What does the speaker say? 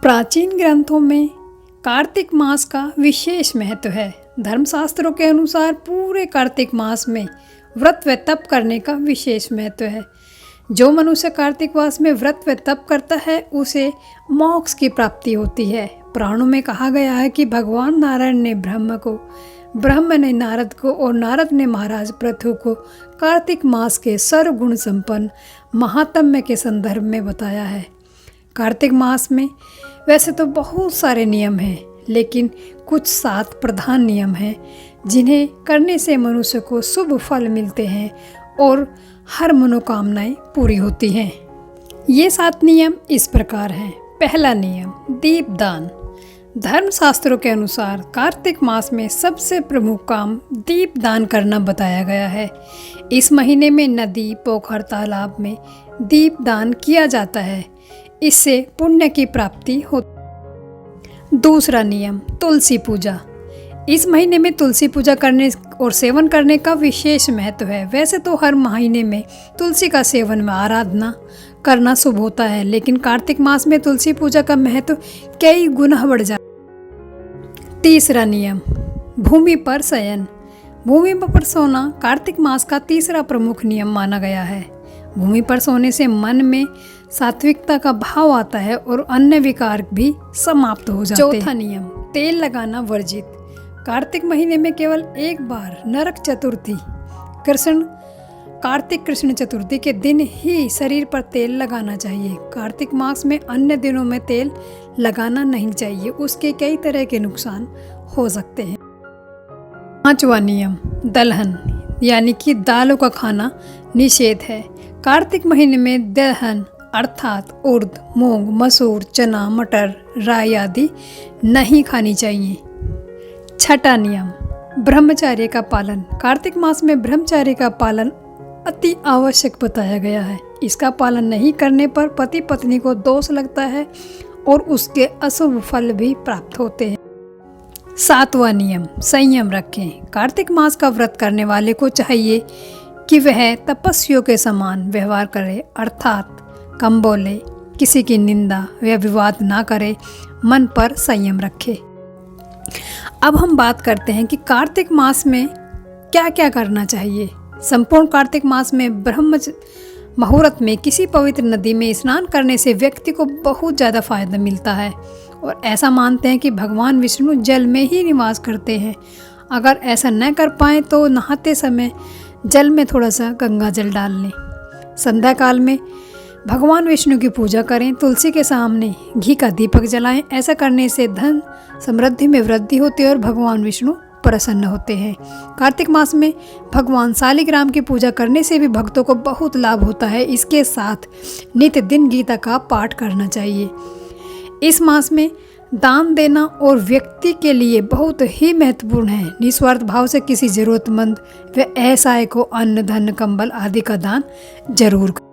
प्राचीन ग्रंथों में कार्तिक मास का विशेष महत्व है। धर्मशास्त्रों के अनुसार पूरे कार्तिक मास में व्रत व तप करने का विशेष महत्व है। जो मनुष्य कार्तिक मास में व्रत व तप करता है उसे मोक्ष की प्राप्ति होती है। पुराणों में कहा गया है कि भगवान नारायण ने ब्रह्म को, ब्रह्म ने नारद को और नारद ने महाराज पृथु को कार्तिक मास के सर्वगुण संपन्न महात्म्य के संदर्भ में बताया है। कार्तिक मास में वैसे तो बहुत सारे नियम हैं, लेकिन कुछ 7 प्रधान नियम हैं जिन्हें करने से मनुष्य को शुभ फल मिलते हैं और हर मनोकामनाएं पूरी होती हैं। ये 7 नियम इस प्रकार हैं। पहला नियम, दीपदान। धर्मशास्त्रों के अनुसार कार्तिक मास में सबसे प्रमुख काम दीपदान करना बताया गया है। इस महीने में नदी, पोखर, तालाब में दीपदान किया जाता है। इससे पुण्य की प्राप्ति होती। दूसरा नियम, तुलसी पूजा। इस महीने में तुलसी पूजा करने और सेवन करने का विशेष महत्व है। वैसे तो हर महीने में तुलसी का सेवन व आराधना करना शुभ होता है, लेकिन कार्तिक मास में तुलसी पूजा का महत्व कई गुना बढ़ जाता है। तीसरा नियम, भूमि पर शयन। भूमि पर सोना कार्तिक मास का तीसरा प्रमुख नियम माना गया है। भूमि पर सोने से मन में सात्विकता का भाव आता है और अन्य विकार भी समाप्त हो जाते हैं। चौथा नियम, तेल लगाना वर्जित। कार्तिक महीने में केवल एक बार नरक चतुर्थी कार्तिक कृष्ण चतुर्थी के दिन ही शरीर पर तेल लगाना चाहिए। कार्तिक मास में अन्य दिनों में तेल लगाना नहीं चाहिए, उसके कई तरह के नुकसान हो सकते हैं। 5वां नियम, दलहन यानी कि दालों का खाना निषेध है। कार्तिक महीने में दलहन अर्थात उर्द, मूंग, मसूर, चना, मटर, राई आदि नहीं खानी चाहिए। छठा नियम, ब्रह्मचर्य का पालन। कार्तिक मास में ब्रह्मचर्य का पालन अति आवश्यक बताया गया है। इसका पालन नहीं करने पर पति पत्नी को दोष लगता है और उसके अशुभ फल भी प्राप्त होते हैं। 7वां नियम, संयम रखें। कार्तिक मास का व्रत करने वाले को चाहिए कि वह तपस्वियों के समान व्यवहार करे, अर्थात कम बोले, किसी की निंदा व विवाद ना करे, मन पर संयम रखे। अब हम बात करते हैं कि कार्तिक मास में क्या क्या करना चाहिए। संपूर्ण कार्तिक मास में ब्रह्म मुहूर्त में किसी पवित्र नदी में स्नान करने से व्यक्ति को बहुत ज़्यादा फायदा मिलता है और ऐसा मानते हैं कि भगवान विष्णु जल में ही निवास करते हैं। अगर ऐसा न कर पाएँ तो नहाते समय जल में थोड़ा सा गंगा जल डाल लें। संध्या काल में भगवान विष्णु की पूजा करें, तुलसी के सामने घी का दीपक जलाएं। ऐसा करने से धन समृद्धि में वृद्धि होती है और भगवान विष्णु प्रसन्न होते हैं। कार्तिक मास में भगवान शालिग्राम की पूजा करने से भी भक्तों को बहुत लाभ होता है। इसके साथ नित्य दिन गीता का पाठ करना चाहिए। इस मास में दान देना और व्यक्ति के लिए बहुत ही महत्वपूर्ण है। निस्वार्थ भाव से किसी जरूरतमंद व असहाय को अन्न, धन, कंबल आदि का दान जरूर करें।